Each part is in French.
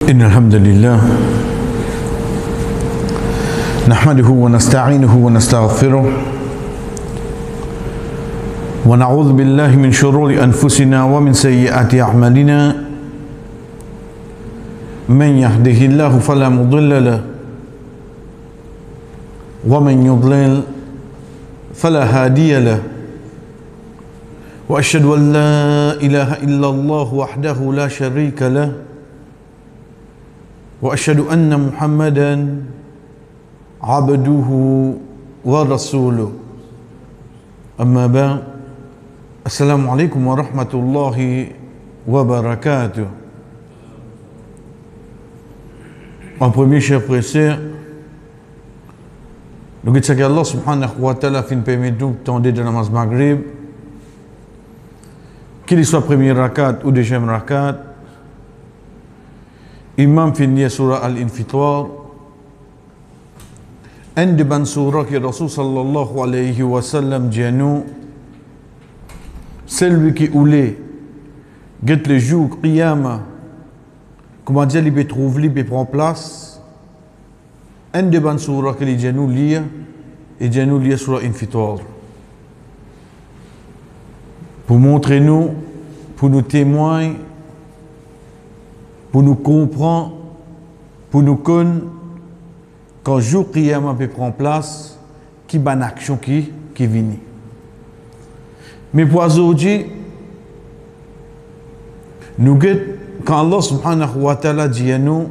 إن الحمد لله نحمده ونستعينه ونستغفره ونعوذ بالله من شرور أنفسنا ومن سيئات أعمالنا من يهده الله فلا مضل له ومن يضلل فلا هادي له وأشهد أن لا إله إلا الله وحده لا شريك له وأشهد أن محمدا عبده ورسوله أما بعد السلام عليكم ورحمة الله وبركاته. En premier, chers frères et sœurs, nous disons que Allah subhanahu wa ta'ala fin permet de tendre de namaz maghrib, qu'il soit premier rakat ou deuxième rakat, imam finit surah al-infitar, un de ban surah que Rasul sallallahu alayhi wa sallam dit à nous, celui qui voulait get le jour qiyama, comment dire, il peut trouver, il peut prendre place, un de ban surah que les nous lire, et dit à nous lire surah al-infitar. Pour montrer nous, pour nous témoigner, pour nous comprendre, pour nous connaître, quand jour qiyamah peut prendre place, qui ban action qui vient. Mais pour aujourd'hui, nous quand Allah subhanahu wa ta'ala dit à nous,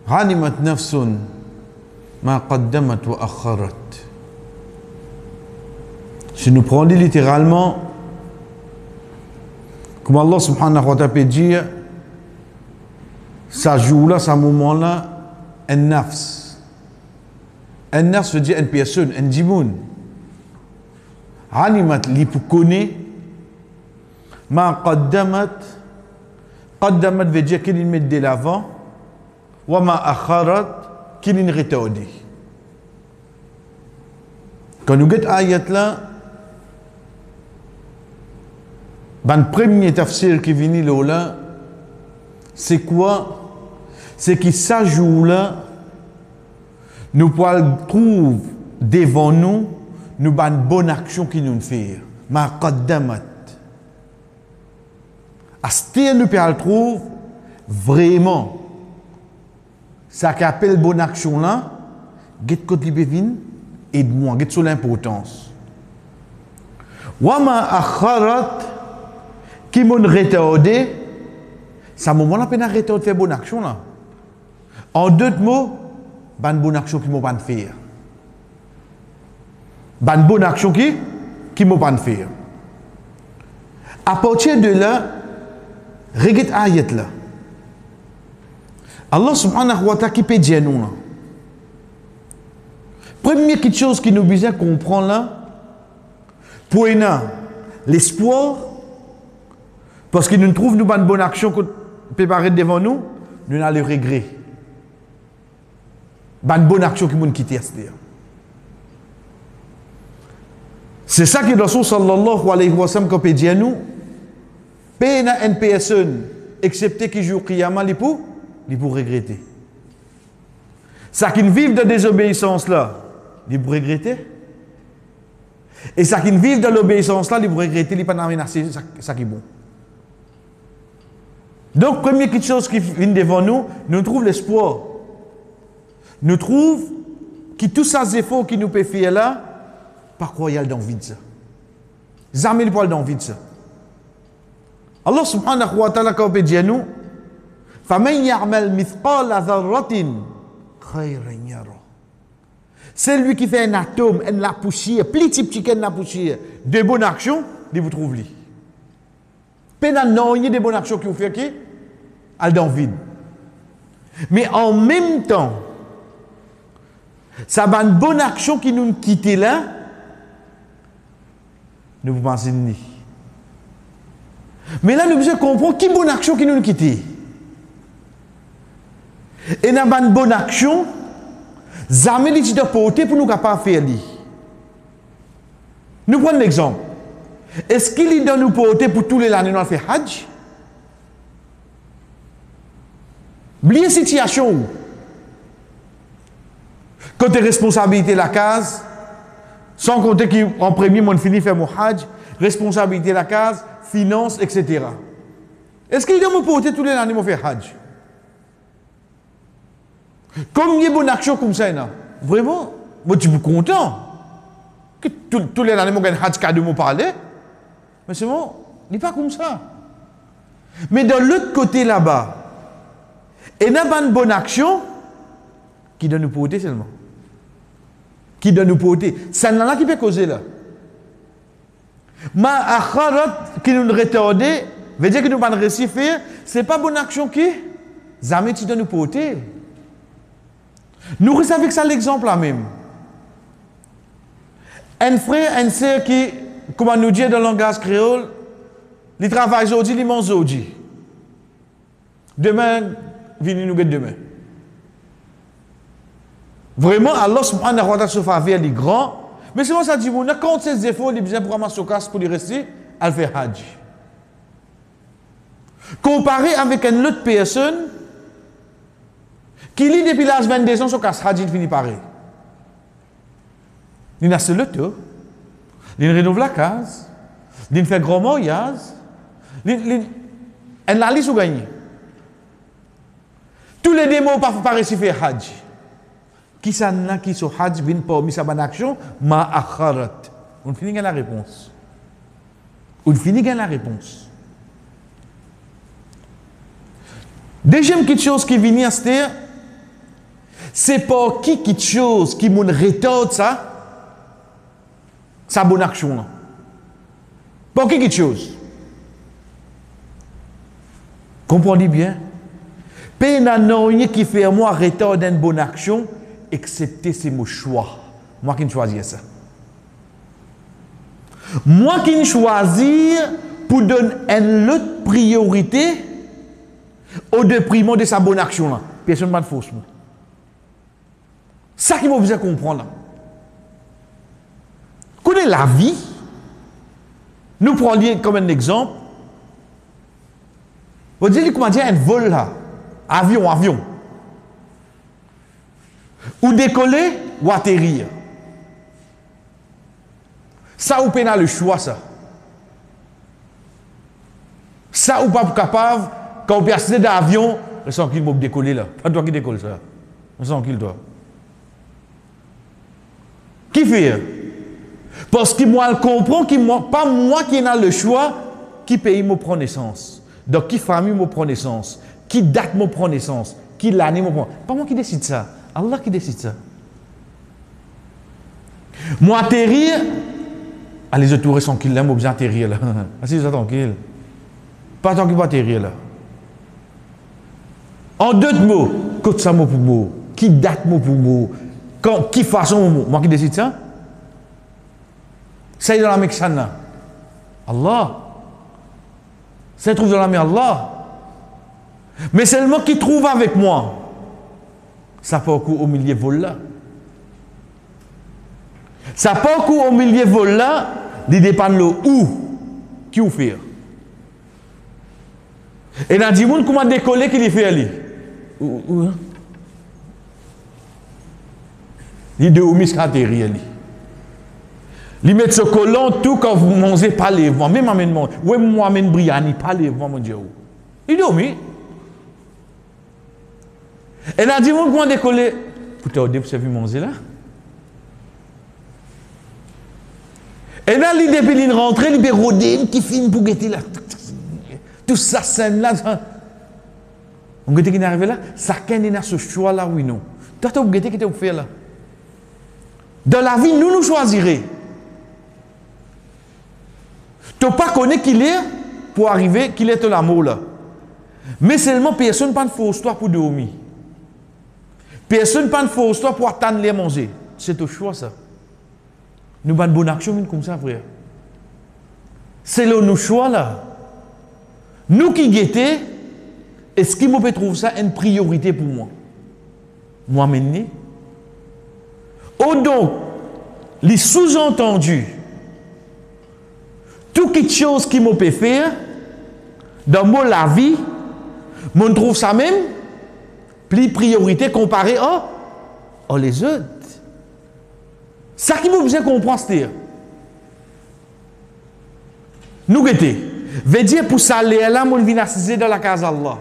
Hanimat nafsun ma qaddamat wa akharat. Si nous prenons littéralement, comme Allah subhanahu wa ta'ala peut dire, ça joue-là, ce moment-là, un nafs. Un nafs veut dire une personne, un djimoun. Hanimat li pour connaître, ma qaddamat, qaddamat veut dire qu'il met de l'avant, wa ma akharat, qu'il est retardé. Quand nous guettons ayat là, le premier tafsir qui vient là, c'est quoi? C'est que ça jour-là, nous pouvons trouver devant nous, une bonne action qui nous fait. Ma qaddamat. À ce temps, nous pouvons trouver vraiment ça qui appelle bonne action là, get côté libévin, aide-moi, get sur l'importance. Wama akharat, qui m'ont retardé, ça moment là peine à retarder faire bonne action là. En deux mots, bonne action qui m'ont pas faire. Bonne action qui m'ont pas faire. À partir de là, regarde ayat là. Allah subhanahu wa ta'ala qui peut dire nous là. Première petite chose qui nous besoin comprendre là, pour l'espoir, parce que nous trouvons une bonne action qui peut paraître devant nous, nous avons le regret. Une bonne action qui nous quitte. C'est ça que le Rasul sallallahu alayhi wa sallam peut dire nous, pas une personne, excepté qui joue qiyamah, il peut regretter. Ça qui vivent de désobéissance là, il peut regretter. Et ça qui vivent de l'obéissance là, il peut regretter, il peut pas amener ça qui est bon. Donc, première petite chose qui vient devant nous, nous trouvons l'espoir. Nous trouvons que tous ces efforts qui nous peuvent faire là, par quoi il y a dans le vide ça. Jamais il peut aller dans le vide ça. Allah subhanahu wa ta'ala quand il dit à nous, فَمَنْ يَعْمَلْ مِثْقَالَ ذَرَّةٍ خَيْرًا يَرَهُ. C'est lui qui fait un atome, la poussière, petit la poussière, de bonnes actions, il vous trouve lui. Non, il y a des bonnes actions qui vous font qui? Elles dans le vide. Mais en même temps, ça va une bonne action qui nous quitte là, nous vous pensez ni. Mais là, nous devons comprendre qui bonne action qui nous quitte. Et dans une bonne action, jamais les de porter pour nous capables de faire. Nous prenons l'exemple. Est-ce qu'il est dans nous porter pour tous les années nous faire Hajj? Oubliez situation où. Côté responsabilité la case, sans compter qu'en premier, mon fini fait mon hajj, responsabilité la case, finance, etc. Est-ce qu'il doit me porter tous les années mon faire hajj? Comme il y a bonne action comme ça, non? Vraiment, moi je suis content. Que tous les années, mon hajj cadeau me parler. Mais c'est bon, il n'est pas comme ça. Mais de l'autre côté là-bas, il y a une bonne action qui doit nous porter seulement. Qui doit nous porter. C'est là qui peut causer là. Ma akharat qui nous retarde, veut dire que nous ne pas réussir à faire, ce n'est pas bonne action qui, jamais tu dois nous porter. Nous restons avec ça l'exemple là même. Un frère, une sœur qui, comment nous dire dans le langage créole, ils travaillent aujourd'hui, ils mangent aujourd'hui. Demain, venez nous guetter demain. Vraiment, Allah subhanahu wa ta'ala se fait vers les grands. Mais c'est moi ça dit, quand ces efforts, il besoin pour ramasser au casse pour les rester, elle fait hajj. Comparé avec une autre personne qui lit depuis l'âge 22 ans, son casse hajj, il finit pareil. Il a ce le tour, il rénove la case, il fait grand mariage, il a liste ou gagné. Tous les démons pas réussi à faire hajj. Qui s'en a qui sont hajj viennent pas mis sa bonne action, ma akharat. On finit avec la réponse. On finit avec la réponse. Deuxième quelque chose qui vient à se dire, c'est pas qui quelque chose qui moun retarde ça, sa bonne action là. Pas qui quelque chose. Comprenez bien. Pénanoïe qui fait moi retarder une bonne action, excepté c'est mon choix. Moi qui ne choisis ça. Moi qui ne choisis pour donner une autre priorité au déprimant de sa bonne action là. Personne ne m'a fausse. Ça qui m'a besoin de comprendre là. Connaissez la vie. Nous prenons comme un exemple. Vous dites comment dire un vol là. Avion. Ou décoller ou atterrir. Ça ou pas le choix ça. Ça ou pas capable quand on peut accéder d'avion, on sent qu'il m'a décoller là. Pas toi qui décolle ça. On sent qu'il doit. Qui fait? Parce que moi je comprends que pas moi qui ai le choix qui pays me prend naissance. Donc qui famille me prend naissance. Qui date me prend naissance. Qui l'année me prend. Pas moi qui décide ça. Allah qui décide ça. Moi atterrir, allez les autres sont qu'ils l'aiment, bien atterrir là. Asseyez-vous tranquille. Pas tant qu'il va atterrir là. En deux mots, côté ça mot pour mot, qui date mot pour mot, qui façon mot, moi qui décide ça. Ça est dans la Mexana. Allah. Ça se trouve dans la mer Allah. Mais seulement qui trouve avec moi. Ça pas au milieu vol là. Ça pas au milieu vol là, il dépend de où qui ou faire. Et dans 10 monde comment décoller qui fait aller. Où il de où miscatérie ali. Li met ce collant tout quand vous mangez pas les vents même amène moi. Ouais moi amène Briani pas les vents mon Dieu. Il dormi. Et là, dis-moi comment décoller. Putain, vous avez vu manger là? Et là, l'idée depuis une rentrée, l'idée rodé, qui finit pour guetter là. Tout ça, scène là. On guette qui est arrivé là. Ça, qu'est-ce qu'il y a ce choix là, oui, non? Toi, tu as guetté qui tu fait là. Dans la vie, nous choisirons. Tu n'as pas connu qu'il est pour arriver, qu'il est l'amour là. Mais seulement personne n'a pas de fausse toi pour dormir. Personne n'a pas de fausse toi pour attendre les manger. C'est au choix ça. Nous avons une bonne action comme ça, frère. C'est là nos choix là. Nous qui guettons, est-ce qu'il me peut trouver ça une priorité pour moi? Moi maintenant. Oh donc, les sous-entendus, tout quelque chose qui me peut faire, dans mon la vie, je trouve ça même plus priorité comparé à les autres. Ça qui vous besoin comprendre, c'est nous guetter. Veut dire pour ça, là, mon vient assister dans la case Allah.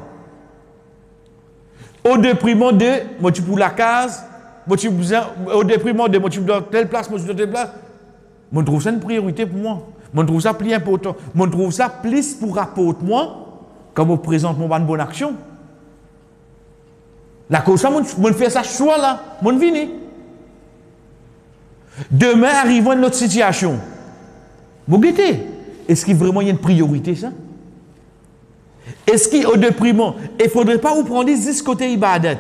Au déprimant de, moi tu pour la case, moi tu besoin, au déprimant de, moi tu dans telle place, moi tu dans telle place. Moi je trouve ça une priorité pour moi. Moi je trouve ça plus important. Moi je trouve ça plus pour rapporter moi, quand vous présente mon bonne action. La cause ça, moi je fais ça choix là, moi je viens. Demain arrivons à une autre situation. Vous guettez. Est-ce qu'il y a vraiment une priorité ça? Est-ce qu'il y a au déprimant? Il ne faudrait pas vous prendre ce côté ibadat.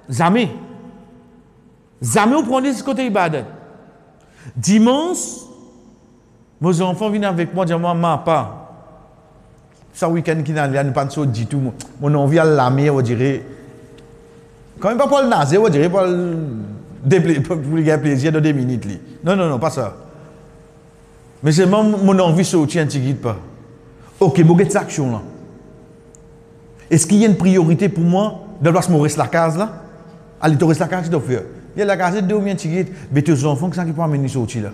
Jamais. Jamais vous prenez ce côté ibadat. Dimanche, vos enfants viennent avec moi, disent moi, pas. Ça week-end qui n'a pas de du tout. Mon envie à la mer, on dirait. Quand même pas pour le nazer, on dirait pour le plaisir de 2 minutes. Non, pas ça. Mais c'est mon envie de sortir un petit guide pas. Ok, je vais cette action là. Est-ce qu'il y a une priorité pour moi de place où reste la case là? Allez, tu restes la case, tu dois faire. Il y a la case de 2 ou bien petit guide, mais tes enfants qui peuvent amener sortir là.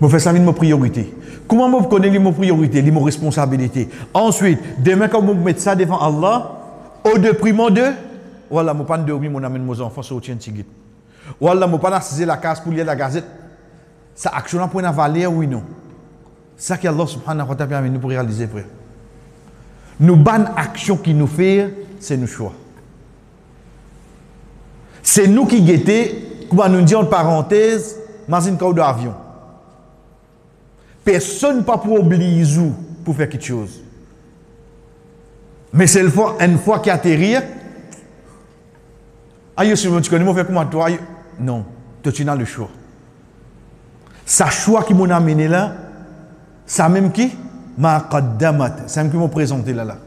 Je fais ça avec ma priorité. Comment je connais mes priorités, mes responsabilités? Ensuite, demain, quand je mets ça devant Allah, au déprimant de, voilà, je ne vais pas dormir, je amène mes enfants sortir un petit guide. Voilà, je ne vais pas assister la case pour lire la gazette. Ça action là pour une valeur, oui, non. C'est ça qu'Allah subhanahu wa ta'ala permet nous pour réaliser, frère. Nos bonnes actions qui nous font, c'est nos choix. C'est nous qui guettons, comme nous dit en parenthèse, dans une corde d'avion. Personne n'a pas pour oublier pour faire quelque chose. Mais c'est une fois qu'il atterrit, tu connais, moi, faire comment toi? Non, tu as le choix. Ça choix qui m'a amené là, ça même qui m'a qaddamat, c'est même qui m'a présenté là.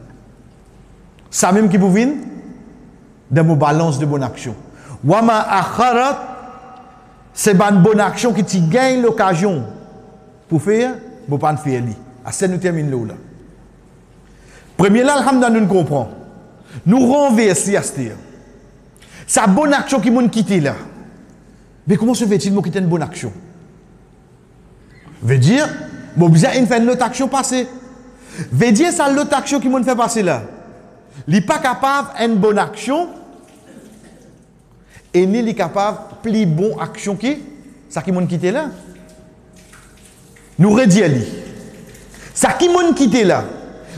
Ça même qui vous vient de mon balance de bonne action. Wama akharat, c'est une bonne action qui te gagne l'occasion pour faire, pour pas faire li. À ce nous termine là. Premier là, alhamdoulilah, nous comprenons. Nous renversons à ce sa bonne action qui m'a quitté là. Mais comment se fait-il que quitter une bonne action? Veut dire, bon, besoin de faire une autre action passer. Veut dire, ça l'autre action qui m'a fait passer là. Il n'est pas capable d'une bonne action et ni il est capable de plus bonne action qui ça qui m'a quitté là. Nous redisons. Ça qui m'a quitté là.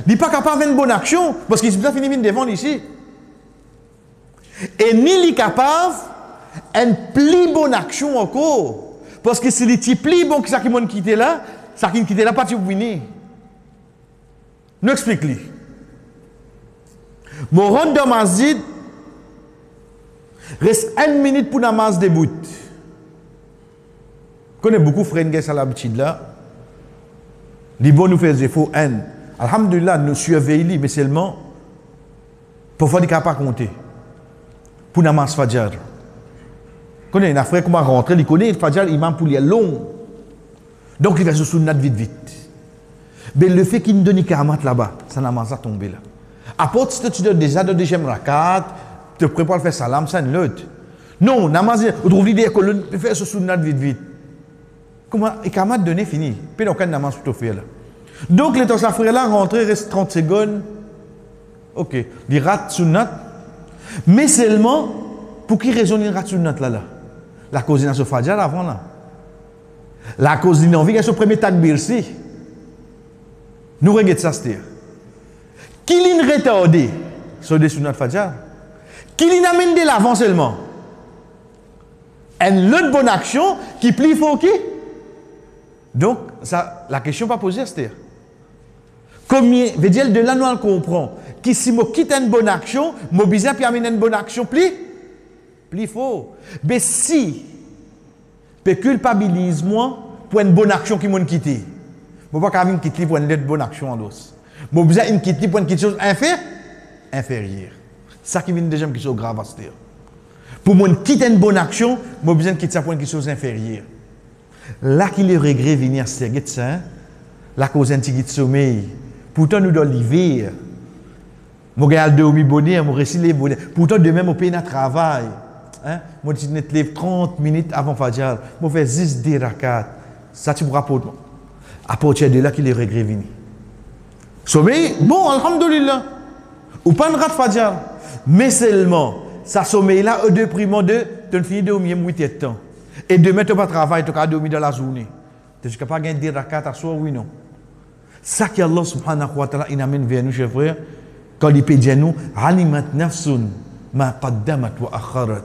Il n'est pas capable d'une bonne action parce qu'il a fini de devant ici. Et ni il est capable d'une plus bonne action encore. Parce que si les types plus bon que ça qui m'ont quitté là, ça qui quitté là, pas tu venir. Nous explique-lui. Mon rond de masjid reste 1 minute pour namaz début. Je connais beaucoup de frères qui ont l'habitude là. Les bons nous font des efforts. Alhamdulillah, nous surveillons, mais seulement pour faire des capables compter. Pour namaz fajr. Connais un frère comment rentrer, il connaît le fajr imam pour les long. Donc il va se souvenir vite. Mais le fait qu'il nous donne kamat là-bas, ça n'a pas tombé là. Apporte si tu dois déjà de deuxième rakat, te prépare à faire salam, ça ne l'autre. Non, namaz, vous trouvez des colonnes, faire se souvenir vite. Comment et kamat donné fini. Puis donc un namaz tout faire là. Donc les temps frère là rentrer reste 30 secondes. OK, il rate sunnat. Mais seulement pour qui raison il rate sunnat là. La cause de ce fajr avant là. La cause d'une envie, c'est le premier takbir si. Nous regardons ça, c'est-à-dire. Qui l'in retardé sur des sunnat fajr? Qui l'in amène de l'avant seulement? Une autre bonne action qui plie fort qui? Donc, ça, la question pas posée, c'est-à-dire. Combien, veut dire de là nous on comprend. Qui si je quitte une bonne action, je besoin puis amener une bonne action plus fort. Mais si je culpabilise moi pour une bonne action qui m'a quitté, je ne peux pas quitter pour une bonne action en l'os. Je besoin de quitter pour une chose inférieure. C'est ça qui vient déjà une chose grave à se dire. Pour moi quitter une bonne action, je besoin de quitter ça pour une chose inférieure. Là qu'il le regret venir c'est ça, la cause un petit sommeil. Pourtant nous dans l'hiver. Je regarde dormir bonnet, je récite les bonnets. Pourtant, demain, je paye un travail. Hein? Je me lève 30 minutes avant Fajr. Je fais 10 dirakat. Ça, tu me rapportes. À partir de là, qu'il est regrets venu. Sommeil, bon, alhamdoulilah. Ou pas de rat Fajr. Mais seulement, ça sommeil-là, au déprimant de, tu as fini de dormir 8 temps. Et demain, tu n'as pas de travail, tu as dormir dans la journée. Tu n'as pas gagné dirakat à soi, oui, non. Ça qui Allah subhanahu wa ta'ala, il amène vers nous, chers frères, quand il peut dire nous, alimat nafsun ma qaddamat wa akharat.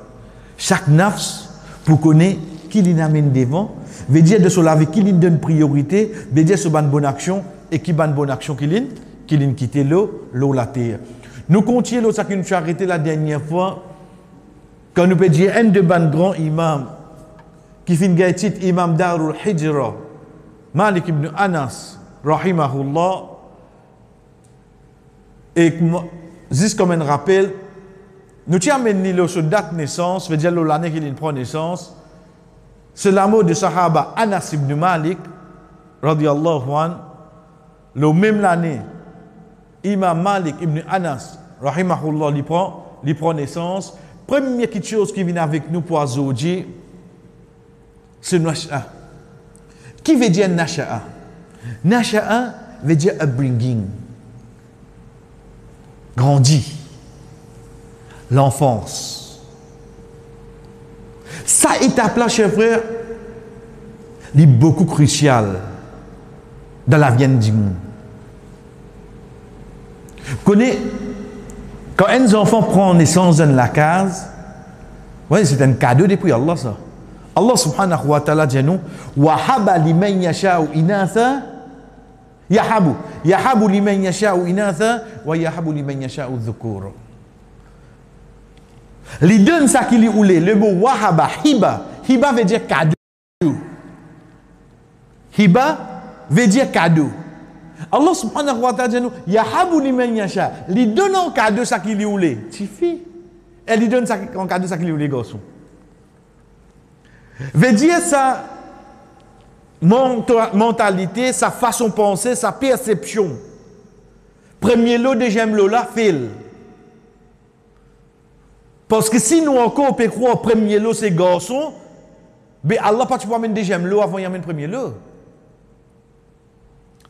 Chaque nafs, pour connaître qui l'amène devant, veut dire de se laver, qui lui donne priorité, veut dire ce bonne action, et qui bonne action qui lui quitte l'eau, la terre. Nous continuons l'eau, ça qui nous a arrêté la dernière fois, quand nous peut dire un de ban grands imams, qui fait un titre imam Darul Hijra, Malik ibn Anas, rahimahullah, et juste comme un rappel, nous tiens amené sur date de naissance, veut dire l'année qu'il prend naissance, c'est l'amour de Sahaba Anas ibn Malik, radiyallahu an, le même l'année, Imam Malik ibn Anas, rahimahullah, il prend naissance. Première petite chose qui vient avec nous pour aujourd'hui, c'est Nasha'a. Qui veut dire Nasha'a? Nasha'a veut dire upbringing. Grandi. L'enfance. Ça étape-là, chers frères, est beaucoup crucial dans la vie du monde. Vous connaissez, quand un enfant prend naissance dans la case, ouais, c'est un cadeau depuis Allah, ça. Allah subhanahu wa ta'ala dit nous, wahaba liman yasha'u inatha, yahabu liman yasha'u inatha, wa yahabu liman yasha'u dhukur. Li donne ça qui lui oulé, le mot wahaba, hiba veut dire cadeau. Hiba veut dire cadeau. Allah subhanahu wa ta'ala dit nous, yahabu liman yasha, li donne en cadeau ça qui lui oulé, tifi. Elle lui donne ça en cadeau ça qui lui oulé garçon. Veut dire sa mentalité, sa façon de penser, sa perception. Premier lot, deuxième lot là, fail. Parce que si nous encore on peut croire premier lot c'est garçon, mais Allah pas tu peux amener deuxième lot avant il amène premier lot.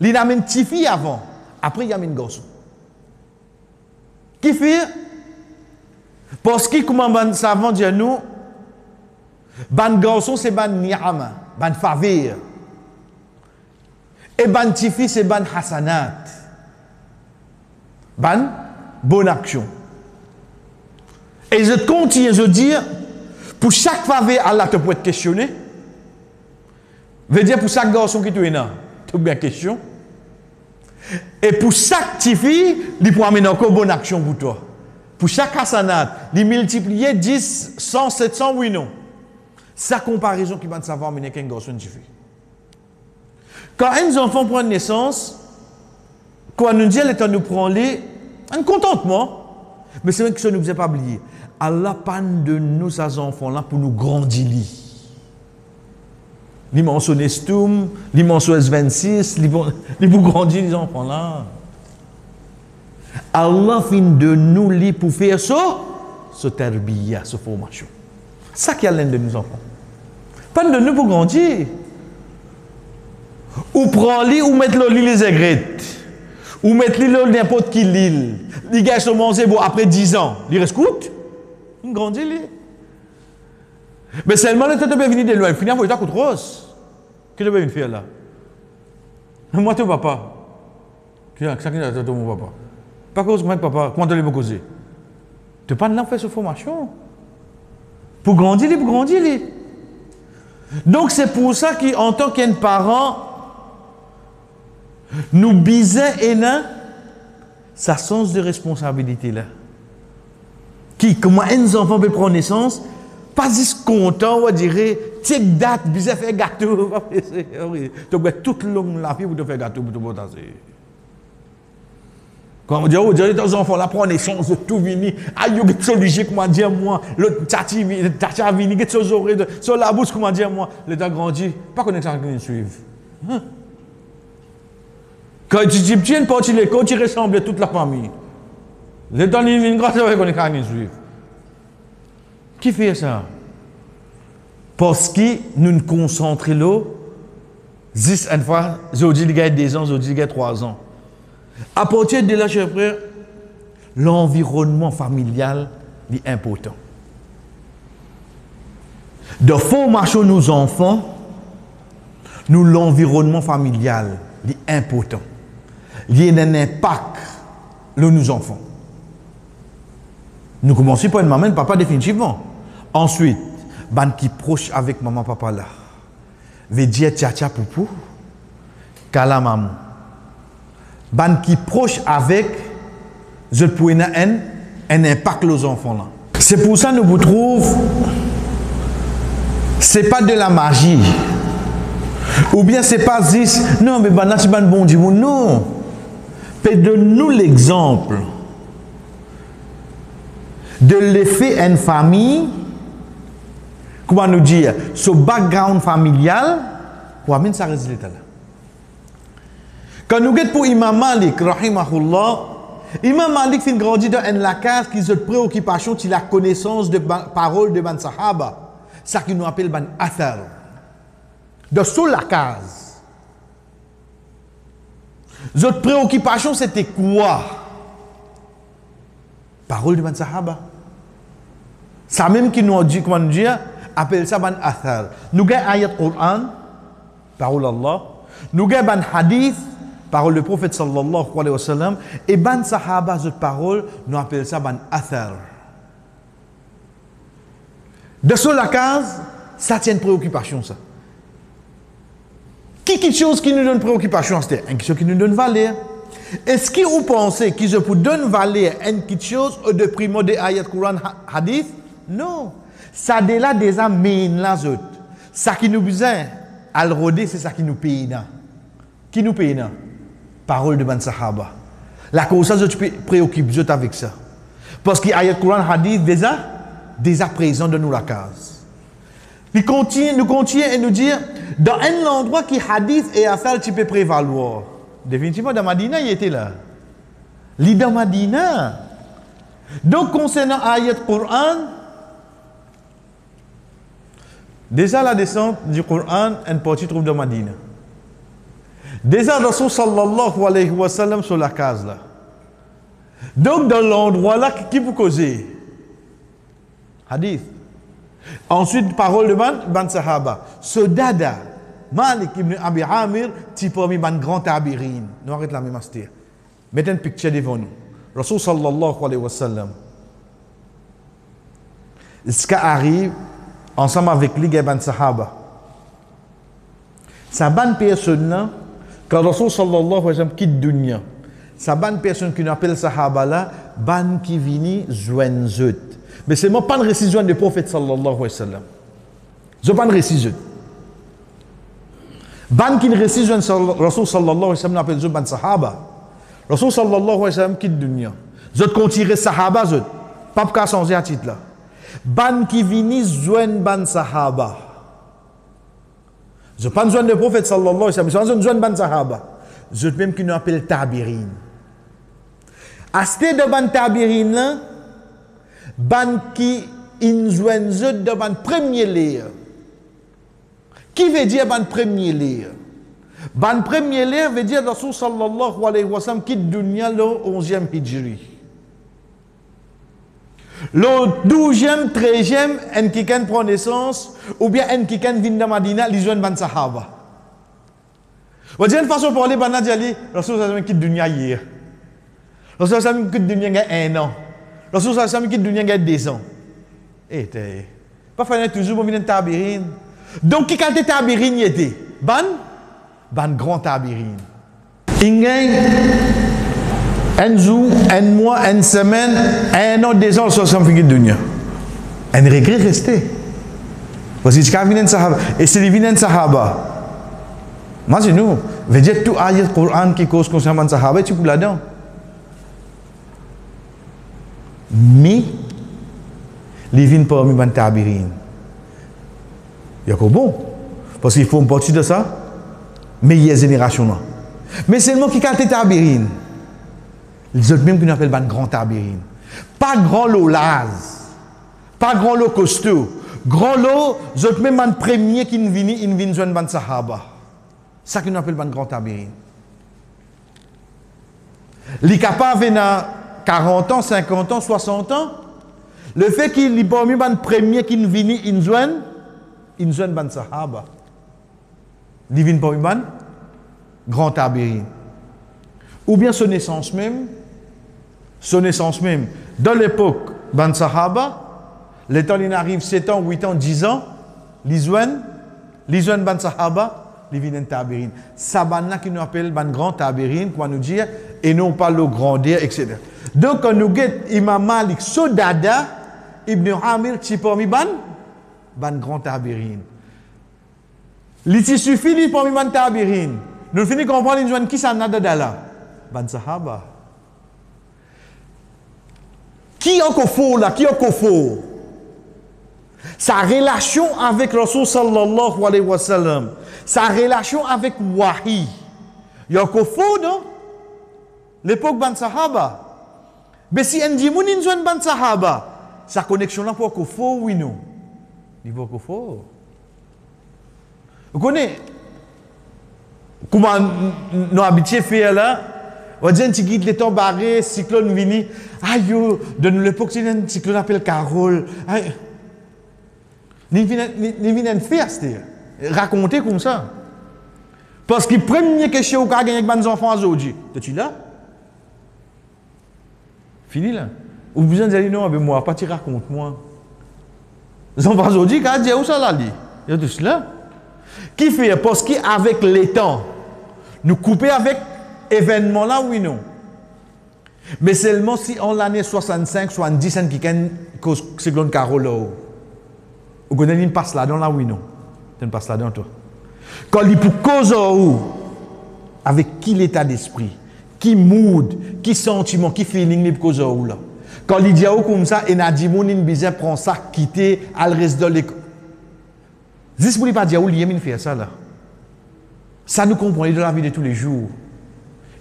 Il amène petite fille avant, après il amène garçon. Qui fait? Parce que comment ban savant dire nous, ban garçon c'est ban ni'ama, ban faveur. Et ban petite fille c'est ban hasanat. Ban bonne action. Et je continue, je dis, pour chaque faveur, Allah te peut être questionné. Veut dire pour chaque garçon qui te là, tu as bien question. Et pour chaque petite fille, il peut amener encore bonne action pour toi. Pour chaque hasanat, il multiplier 10, 100, 700, oui, non. Sa comparaison qui va te savoir amener qu'un garçon une petite fille. Quand un enfant prend naissance, quand nous dit, le temps nous prend les, un contentement. Mais c'est vrai que ça ne nous a pas oublié. Allah panne de nous, ces enfants-là, pour nous grandir. L'immense Nestum, l'immense S26, pour grandir les enfants-là. Allah fin de nous, pour faire ça, ce terbiya, cette formation. Ça qui est l'un de nos enfants. Panne de nous pour grandir. Ou prendre-les, ou mettre-le les aigrettes. Ou mettre-le n'importe qui l'île. Les gars sont mangés bon, après 10 ans. Ils restent coûtent. Ils grandissent. Mais seulement le temps de venir de loin. Il finit à voir coûte rose. Qu'est-ce que tu veux faire là? Moi, ton papa. Qu'est-ce que tu mon papa? Pas cause moi, papa. Comment tu veux me causer? Tu n'as pas de faire cette formation. Pour grandir, pour grandir. Donc, c'est pour ça qu'en tant qu'un parent, nous bisons et sa sens de responsabilité là. Qui, comment un enfant peut prendre naissance, pas juste content, on dirait, tic date, bisous faire gâteau. Tu dois toute longue la vie pour te faire gâteau pour te potasser. Quand on dit, oh, les enfants là prennent naissance de tout vini, aïe, que tu logique, comment dire moi, le tati vini, que tu as oreilles, sur la bouche, comment dire moi, le temps grandi, pas connaître ça qui suivent. Quand tu dis, tu es une partie de l'école, tu ressembles à toute la famille. Le temps d'une grâce, c'est qu'on est quand même juif. Qui fait ça? Parce que nous nous concentrons là, 10 une fois, j'ai dit qu'il y a 2 ans, j'ai dit qu'il y a 3 ans. À partir de là, chers frères, l'environnement familial est important. De formation de nos enfants, l'environnement familial est important. Il y a un impact sur nos enfants. Nous commençons par une maman et papa définitivement. Ensuite, ban qui proche avec maman papa là. Veut dire tcha poupou, kala maman. Ban qui proche avec, je peux un impact sur les enfants là. C'est pour ça que nous vous trouvons, c'est pas de la magie. Ou bien c'est pas juste, non mais ban c'est ban bon Dieu, non. Donne-nous l'exemple de l'effet en famille, comment nous dire, ce background familial, pour amener ça résultat là. Quand nous regardons pour Imam Malik, rahimahullah, Imam Malik fait grandir dans la case qui se préoccupation de la connaissance de paroles de ban sahaba, ça qui nous appelle ban athar. De sous la case. Notre préoccupation c'était quoi? Parole de ban sahaba. Ça même qui nous dit, comment nous dire, appelle ça ban athar. Nous avons ayat Coran, parole d'Allah. Nous avons ban hadith, parole du prophète sallallahu alayhi wa sallam. Et ban sahaba, cette parole, nous appelle ça ban athar. De sur la case, ça tient une préoccupation ça. Quelque chose qui nous donne préoccupation, c'est quelque chose qui nous donne valeur. Est-ce que vous pensez que je peux donner valeur à quelque chose au de primo de ayat Coran hadith? Non. Ça de là déjà mène les autres. Ça qui nous besoin à le roder, c'est ça qui nous paye. Qui nous paye? Parole de ban sahaba. La cause ça, je te préoccupe avec ça. Parce que ayat Coran hadith déjà présent dans nous la case. Nous continuons et nous dire, dans un endroit qui hadith et affaire tu peux prévaloir. Définitivement, dans Madina, il était là. Il est dans Madina. Donc, concernant ayat Coran, déjà la descente du Coran, une partie trouve dans Madina. Déjà, Rasul sallallahu alayhi wa sallam sur la case là. Donc, dans l'endroit là, qui vous causez? Hadith. Ensuite, parole de ban sahaba. Ce dada, Malik ibn Abi Amir, ti parmi ban grand tabirin. Nous arrêtons la même astir. Mettez une picture devant nous. Rasul sallallahu alayhi wa sallam. Ce qui arrive, ensemble avec lui, ban sahaba. Sa ban personne là, quand Rasul sallallahu alayhi wa sallam quitte dunya, sa ban personne qui nous appelle sahaba là, ban qui vini jouen zut. Mais c'est pas une récision du prophète sallallahu alayhi wa sallam. Je pas une récision. Ban qui récision Rasul sallallahu alayhi wa sallam appelle ban sahaba. Rasul sallallahu alayhi wa sallam quitte dunya. Je continue sahaba je pas qu'à changer à titre là. Ban qui vini joindre ban sahaba. Je pas besoin de prophète sallallahu alayhi wa sallam, je pas besoin de ban sahaba. Je même qui nous appelle tabirin. À ce de ban tabirin là, ban qui injoignent de ban premier lire. Qui veut dire ban premier lire? Ban premier lire veut dire Rasul sallallahu alayhi wa sallam quitte dunya le 11e hijri. Le 12e, 13e, en qui prend naissance, ou bien en qui vient de Madina, ils joignent ban sahaba. Vous avez une façon pour parler, ban Nadjali, Rasul sallallahu alayhi wa sallam quitte dunya hier. Rasul sallallahu alayhi wa sallam quitte dunya il y a 1 an. Rasul sallallahu alayhi wa sallam quitte dunya il y a 2 ans. Et pas faire toujours pour venir tabirin. Donc qui quand tabirin était? Ban grand tabirin. Il y a un jour, un mois, une semaine, 1 an, 2 ans, Rasul sallallahu alayhi wa sallam quitte dunya. Un regret resté. Parce que c'est quand vient sahaba et c'est vient sahaba. Moi c'est nous, veut dire tout ayat Coran qui cause concernant sahaba tu peux là-dedans. Mais les vignes parmi les tabirin. Il y a quoi bon? Parce qu'il faut une partie de ça, meilleure génération là. Mais seulement qui quand tabirin, Les autres même qui nous appellent ban grand tabirin. Pas grand lot laz. Pas grand lot costaud. Grand lot, les autres même ban premier qui nous viennent joindre ban sahaba. Ça qui nous appelle ban grand tabirin. Les capables à 40 ans, 50 ans, 60 ans, le fait qu'il y ait parmi les premiers qui nous viennent joindre ban sahaba. Ils viennent parmi les grand tabirin. Ou bien son naissance même, dans l'époque ban sahaba, le temps il arrive 7 ans, 8 ans, 10 ans, ils joignent ban sahaba, ils viennent tabirin. Ça banna qui nous appelle ban grand tabirin, quoi nous dire, et non pas le grandeur, etc. Donc quand nous guette Imam Malik, Sodada, Ibn Amir, qui parmi ban grand tabirin. Il suffit parmi ban tabirin. Nous finissons comprendre une joine qui s'en a là. Ban sahaba. Qui est encore faux là? Qui est encore faux? Sa relation avec Rasul sallallahu alayhi wa sallam, sa relation avec Wahi, il y a encore faux, non? L'époque ban sahaba. Mais si on dit moun une ban sahaba, sa connexion là pour encore faux, oui non? Il faut encore faux. Vous connaissez comment nous habitués faire là? On dit un petit guide les temps barrés, cyclone vini. Aïe, de l'époque c'est un cyclone appelle Carole. Ni viennent faire, c'est raconter comme ça. Parce que première question qu'on a gagné avec les enfants aujourd'hui, es-tu là? Fini là. Ou besoin de dire non avec moi, pas tu raconte moi. Les enfants aujourd'hui, quand dit où ça là dit, il y a tout là. Qui fait parce qu'avec les temps, nous couper avec événement là, oui non. Mais seulement si en l'année 65, 70, qui gagne cause cyclone Carole. Vous connaissez une passe là-dedans là, oui non. Tu ne passes là-dedans toi. Quand il pour cause où, avec qui l'état d'esprit, qui mood, qui sentiment, qui feeling il pour cause où là. Quand il dit comme ça, et n'a dit mon in prend ça, quitter, al reste dans l'école. Juste pour ne pas dire où il fait ça là. Ça nous comprend dans la vie de tous les jours.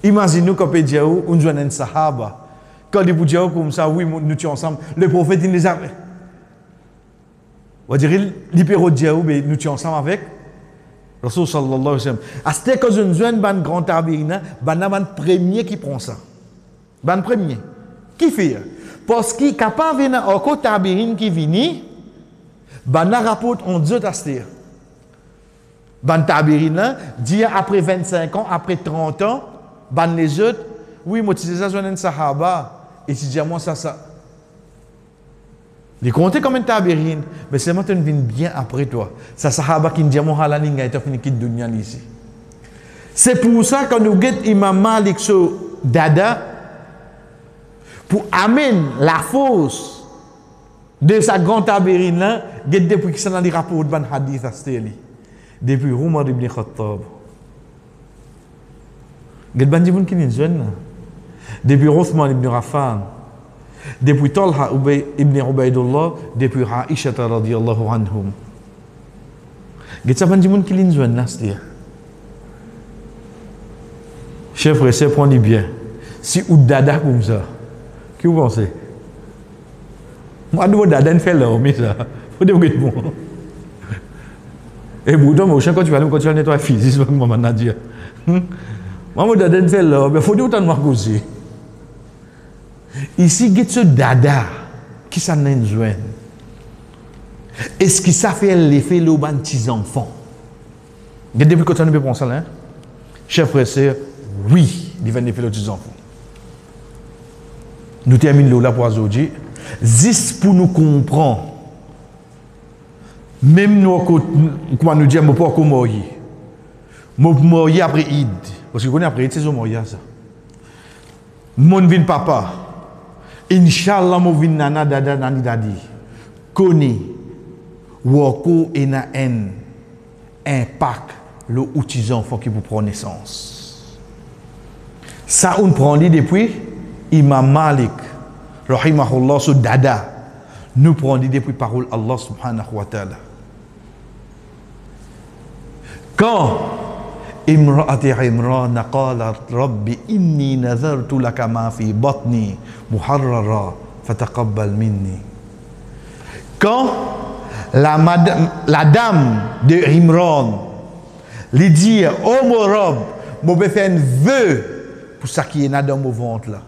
Imaginez-nous quand on dit où on joue un sahaba. Quand il dit comme ça, oui, nous sommes ensemble. Le prophète il les a. On dirait l'hypéro de Dieu, mais nous sommes ensemble avec Rasul sallallahu alayhi wa sallam. À ce que nous avons un grand tabirina, ban premier qui prend ça. Ban premier. Qui fait? Parce qu'il est capable de venir au tabirine qui vient, ban rapporte en deux tastir. Ban tabirina, dit après 25 ans, après 30 ans, ban les autres, oui, moi, tu sais ça, je suis un sahaba, et tu dis à moi ça. Les compter comme un tabirine, mais c'est maintenant vient bien après toi. Ça sahaba qui dit à moi, la ligne est fini quitte dunya ici. C'est pour ça que nous guette Imam Malik sur Dada, pour amener la force de sa grande tabirine là, guette depuis que ça dans les rapports de ban hadith à Stéli. Depuis Omar ibn Khattab. Guette ban dibun qui n'est jeune. Depuis Othman ibn Affan. Depuis Talha ibn Ubaidullah, depuis Aisha radhiyallahu anhum. Guette ça ban dibun qui n'est jeune là, c'est-à-dire. Chef frère, c'est prendre bien. Si ou dada comme ça, que vous pensez? Moi, je dada fait là, mais ça, faut dire que bon. Et pourtant, moi, quand tu vas nettoyer physique, c'est pas comme maman Nadia. Moi, je dada fait là, mais faut dire autant de moi aussi. Ici, il y a ce dada qui s'en a une joie. Est-ce que ça fait l'effet de petits enfants? Depuis que tu as une réponse là, chef frère, c'est oui, il va faire les petits enfants. Nous terminons là pour aujourd'hui. Juste pour nous comprendre. Même nous, comment nous dire, je ne peux pas mourir. Je peux mourir après Eid. Parce que vous après Eid, c'est mourir ça. Mon vin papa. Inch'Allah, mon vin nana, dada, nani, dadi. Koni. Woko et na en. Impact. Le petits enfants qui vous prennent naissance. Ça, on prend depuis Imam Malik, rahimahullah, sur dada. Nous prenons depuis parole Allah subhanahu wa ta'ala. Quand امرأة عمران قالت رب إني نذرت لك ما في بطني محررا فتقبل مني. Quand la dame de Imran lui dit oh mon robe, je vais faire un vœu pour ça qui est dans mon ventre là.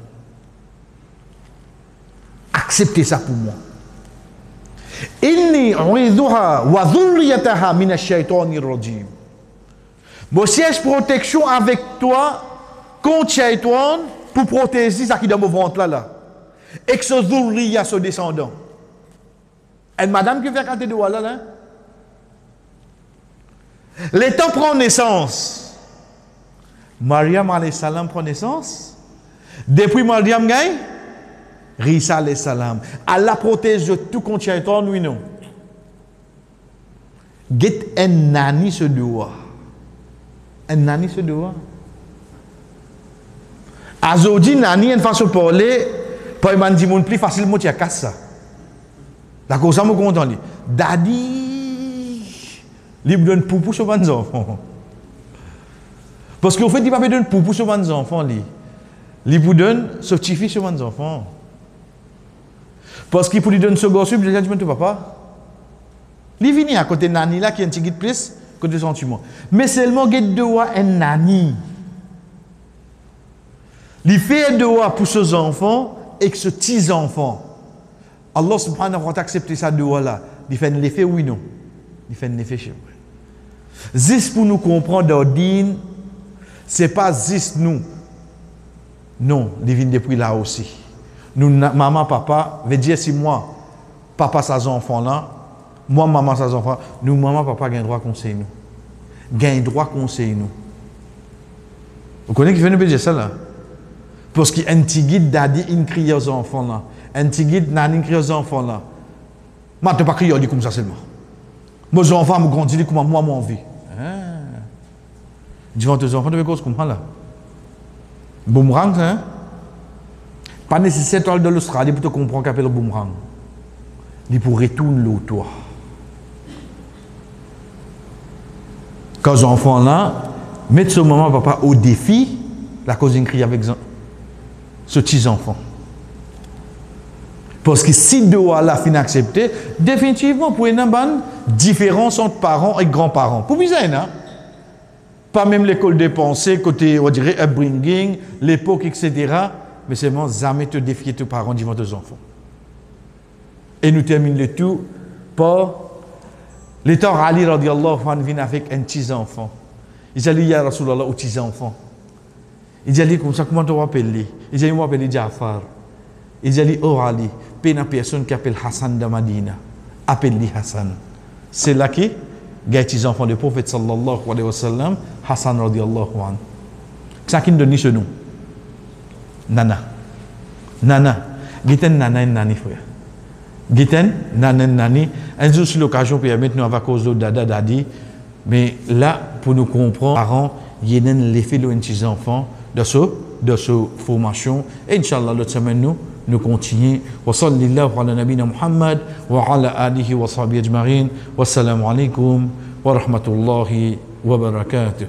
Acceptez ça pour moi. Inni u'idhuha wa dhurriyataha min ash-shaytanir rajim. Mon siège protection avec toi contre Shaitan pour protéger ça qui est dans mon ventre là. Et que ce dhurriya, ce descendant. Et madame qui fait canter de là. L'état prend naissance. Mariam alayhi salam prend naissance. Depuis Mariam gagne, Risa alayhi salam. Allah protège tout contre Shaitan, oui non. Get un nani se doit. Un nani se doit. Azodi nani une façon de parler, pour un dit mon plus facilement tu as casse ça. D'accord, ça me content. Daddy, il donne poupou sur les enfants. Parce qu'au fait, il ne donne pas poupou sur les enfants. Il vous donne ce petit fils sur les enfants. Parce qu'il lui donne ce gosse, il dit papa. Il vient à côté de Nani là qui est un petit guide plus côté sentiment. Mais seulement il doit un Nani. Il fait un doigt pour ses enfants et que ce petits enfants. Allah subhanahu wa ta'ala accepte ça doigt là. Il fait un effet oui non. Il fait un effet chez moi. Juste pour nous comprendre d'ordine, c'est pas juste nous. Non, il vient depuis là aussi. Nous, maman, papa, veut dire si moi, papa, ses enfants là, moi, maman, ses enfants, nous, maman, papa, gagne droit conseiller nous. Gagne droit conseiller nous. Vous connaissez qui veut nous dire ça là? Parce qu'il y a un petit guide daddy, il crie aux enfants là. Un petit guide nani, il crie aux enfants là. Moi, je ne peux pas crier comme ça seulement. Mes enfants me grandissent comme moi, mon vie. Devant tes enfants, tu veux cause comme ça là. Boomerang, hein? Pas nécessaire de l'Australie pour te comprendre qu'appelle le boomerang. Il pour retourner l'eau, toi. Quand les enfants là, mettent ce moment papa au défi, la cause crie avec ce petit enfant. Parce que si deux là fin accepté, définitivement pour une bonne différence entre parents et grands-parents. Pour bizarre, hein? Pas même l'école des pensées, côté, on dirait, upbringing, l'époque, etc. Mais c'est vraiment jamais te défier tes parents devant tes enfants. Et nous terminons le tout par l'état Ali radiallahu anhu vient avec un petit enfant. Il dit ya Rasulallah au petit enfant. Il dit comme ça, comment tu m'appelles? Il dit moi m'appelle Jafar. Il dit oh Ali, une personne qui appelle Hassan de Madina. Appelle-lui Hassan. C'est là qui les petits enfants du prophète sallallahu alayhi wa sallam, Hassan radiallahu anhu. C'est ça qui nous donne ce nom. Nana. Nana. Giten nana et nani frère. Giten nana et nani. Un jour sur l'occasion pour mettre nous à cause de dada dadi. Mais là, pour nous comprendre, parents, il y a l'effet de petits enfants de ce formation. Et Inch'Allah, l'autre semaine, nous continuons. Wa sallallahu ala nabina Muhammad wa ala alihi wa sahbihi ajma'in. Wassalamu alaikum wa rahmatullahi wa barakatuh.